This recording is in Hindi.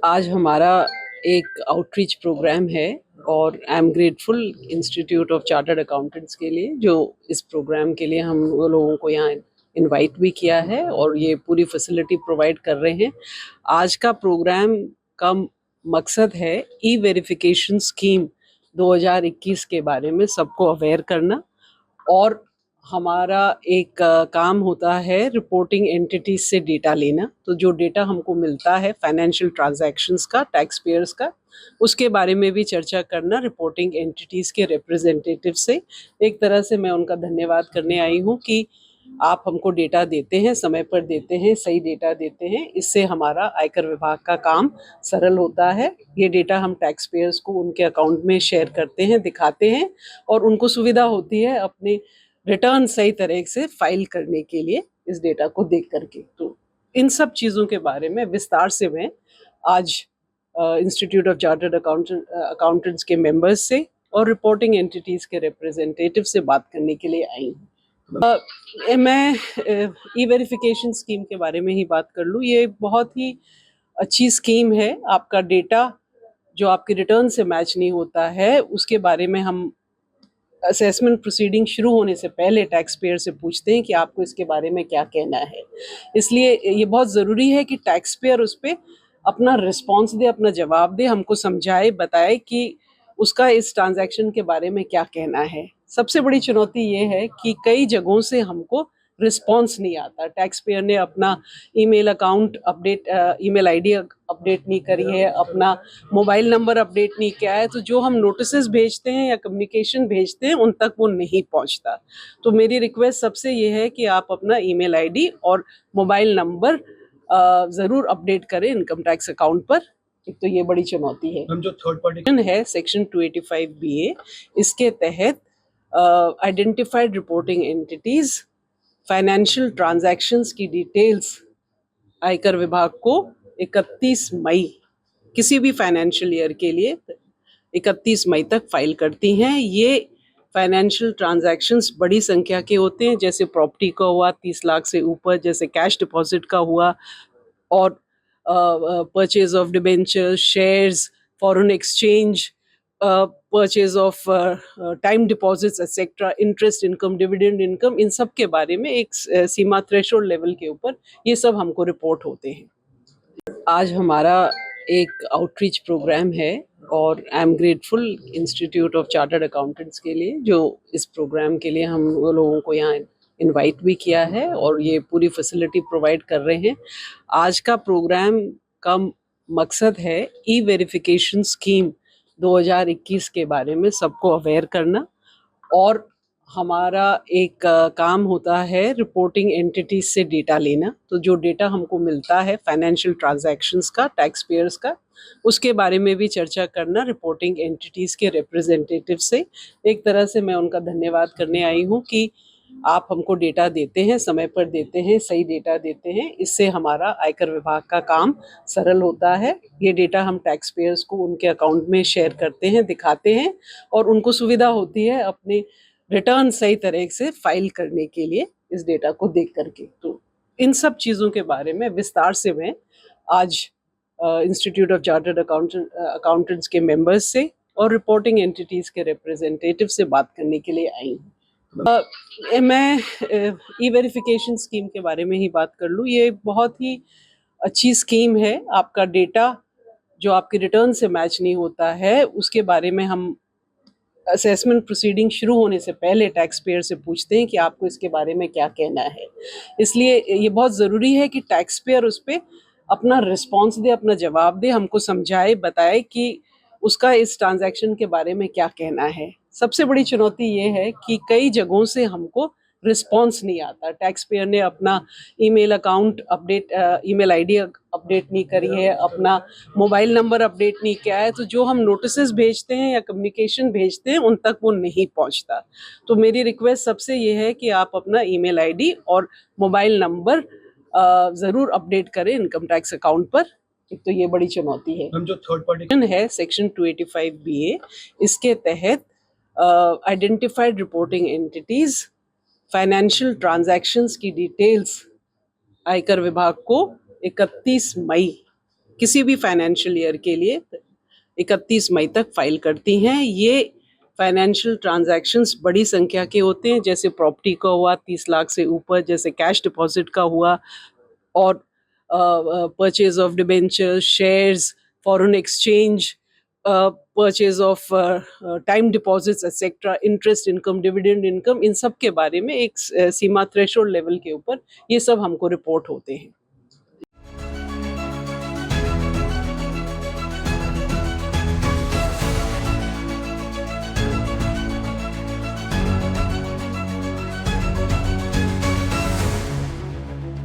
आज हमारा एक आउटरीच प्रोग्राम है और I am grateful institute of chartered accountants के लिए जो इस प्रोग्राम के लिए हम लोगों को यहाँ इनवाइट भी किया है और ये पूरी फैसिलिटी प्रोवाइड कर रहे हैं। आज का प्रोग्राम का मकसद है ई वेरिफिकेशन स्कीम 2021 के बारे में सबको अवेयर करना। और हमारा एक काम होता है रिपोर्टिंग एंटिटीज से डेटा लेना। तो जो डेटा हमको मिलता है फाइनेंशियल ट्रांजैक्शंस का, टैक्स पेयर्स का, उसके बारे में भी चर्चा करना रिपोर्टिंग एंटिटीज के रिप्रेजेंटेटिव से। एक तरह से मैं उनका धन्यवाद करने आई हूँ कि आप हमको डेटा देते हैं, समय पर देते हैं, सही डेटा देते हैं। इससे हमारा आयकर विभाग का काम सरल होता है। ये डेटा हम टैक्स पेयर्स को उनके अकाउंट में शेयर करते हैं, दिखाते हैं और उनको सुविधा होती है अपने रिटर्न सही तरह से फाइल करने के लिए इस डेटा को देख करके। तो इन सब चीज़ों के बारे में विस्तार से मैं आज इंस्टीट्यूट ऑफ चार्टर्ड अकाउंटेंट्स के मेंबर्स से और रिपोर्टिंग एंटिटीज़ के रिप्रेजेंटेटिव से बात करने के लिए आई हूँ। मैं ई वेरिफिकेशन स्कीम के बारे में ही बात कर लूँ। ये बहुत ही अच्छी स्कीम है। आपका डेटा जो आपके रिटर्न से मैच नहीं होता है उसके बारे में हम असेसमेंट प्रोसीडिंग शुरू होने से पहले टैक्स पेयर से पूछते हैं कि आपको इसके बारे में क्या कहना है। इसलिए ये बहुत ज़रूरी है कि टैक्स पेयर उस पर अपना रिस्पॉन्स दे, अपना जवाब दे, हमको समझाए, बताए कि उसका इस ट्रांजैक्शन के बारे में क्या कहना है। सबसे बड़ी चुनौती ये है कि कई जगहों से हमको रिस्पॉन्स नहीं आता। टैक्स पेयर ने अपना email account update, email ID update नहीं करी है, अपना मोबाइल नंबर अपडेट नहीं किया है। तो जो हम नोटिसेस भेजते हैं या कम्युनिकेशन भेजते हैं उन तक वो नहीं पहुंचता। तो मेरी रिक्वेस्ट सबसे ये है कि आप अपना ईमेल आईडी और मोबाइल नंबर ज़रूर अपडेट करें इनकम टैक्स अकाउंट पर। एक तो ये बड़ी चुनौती है। जो थर्ड पार्टी है सेक्शन 285BA, इसके तहत identified reporting entities financial transactions की डिटेल्स आयकर विभाग को 31 मई किसी भी फाइनेंशियल ईयर के लिए 31 मई तक फाइल करती हैं। ये फाइनेंशियल ट्रांजैक्शंस बड़ी संख्या के होते हैं, जैसे प्रॉपर्टी का हुआ 30 लाख से ऊपर, जैसे कैश डिपॉजिट का हुआ, और purchase of debentures, shares, foreign exchange, purchase of time deposits etcetera, interest income, dividend income, इन सब के बारे में एक सीमा थ्रेशोल्ड लेवल के ऊपर ये सब हमको रिपोर्ट होते हैं। आज हमारा एक आउटरीच प्रोग्राम है और I am grateful institute of chartered accountants के लिए जो इस प्रोग्राम के लिए हम लोगों को यहाँ इनवाइट भी किया है और ये पूरी फैसिलिटी प्रोवाइड कर रहे हैं। आज का प्रोग्राम का मकसद है ई वेरिफिकेशन स्कीम 2021 के बारे में सबको अवेयर करना। और हमारा एक काम होता है रिपोर्टिंग एंटिटीज से डेटा लेना। तो जो डेटा हमको मिलता है फाइनेंशियल ट्रांजैक्शंस का, टैक्स पेयर्स का, उसके बारे में भी चर्चा करना रिपोर्टिंग एंटिटीज के रिप्रेजेंटेटिव से। एक तरह से मैं उनका धन्यवाद करने आई हूँ कि आप हमको डेटा देते हैं, समय पर देते हैं, सही डेटा देते हैं। इससे हमारा आयकर विभाग का काम सरल होता है। ये डेटा हम टैक्स पेयर्स को उनके अकाउंट में शेयर करते हैं, दिखाते हैं और उनको सुविधा होती है अपने रिटर्न सही तरह से फाइल करने के लिए इस डेटा को देख करके। तो इन सब चीज़ों के बारे में विस्तार से मैं आज इंस्टीट्यूट ऑफ चार्टर्ड अकाउंटेंट्स के मेंबर्स से और रिपोर्टिंग एंटिटीज़ के रिप्रेजेंटेटिव से बात करने के लिए आई हूँ। मैं ई वेरिफिकेशन स्कीम के बारे में ही बात कर लूँ। ये बहुत ही अच्छी स्कीम है। आपका डेटा जो आपके रिटर्न से मैच नहीं होता है उसके बारे में हम असेसमेंट प्रोसीडिंग शुरू होने से पहले टैक्स पेयर से पूछते हैं कि आपको इसके बारे में क्या कहना है। इसलिए ये बहुत ज़रूरी है कि टैक्स पेयर उस पर अपना रिस्पॉन्स दे, अपना जवाब दे, हमको समझाए, बताए कि उसका इस ट्रांजैक्शन के बारे में क्या कहना है। सबसे बड़ी चुनौती ये है कि कई जगहों से हमको रिस्पॉन्स नहीं आता। टैक्स पेयर ने अपना email account update, email ID update नहीं करी है, अपना मोबाइल नंबर अपडेट नहीं किया है। तो जो हम नोटिसेस भेजते हैं या कम्युनिकेशन भेजते हैं उन तक वो नहीं पहुंचता। तो मेरी रिक्वेस्ट सबसे ये है कि आप अपना ईमेल आईडी और मोबाइल नंबर ज़रूर अपडेट करें इनकम टैक्स अकाउंट पर। एक तो ये बड़ी चुनौती है। जो थर्ड पार्टी है सेक्शन 285BA, इसके तहत identified reporting entities financial transactions की डिटेल्स आयकर विभाग को 31 मई किसी भी फाइनेंशियल ईयर के लिए 31 मई तक फाइल करती हैं। ये फाइनेंशियल ट्रांजैक्शंस बड़ी संख्या के होते हैं, जैसे प्रॉपर्टी का हुआ 30 लाख से ऊपर, जैसे कैश डिपॉजिट का हुआ, और purchase of debentures, shares, foreign exchange, purchase of time deposits etcetera, interest income, dividend income, इन सब के बारे में एक सीमा थ्रेशोल्ड लेवल के ऊपर ये सब हमको रिपोर्ट होते हैं।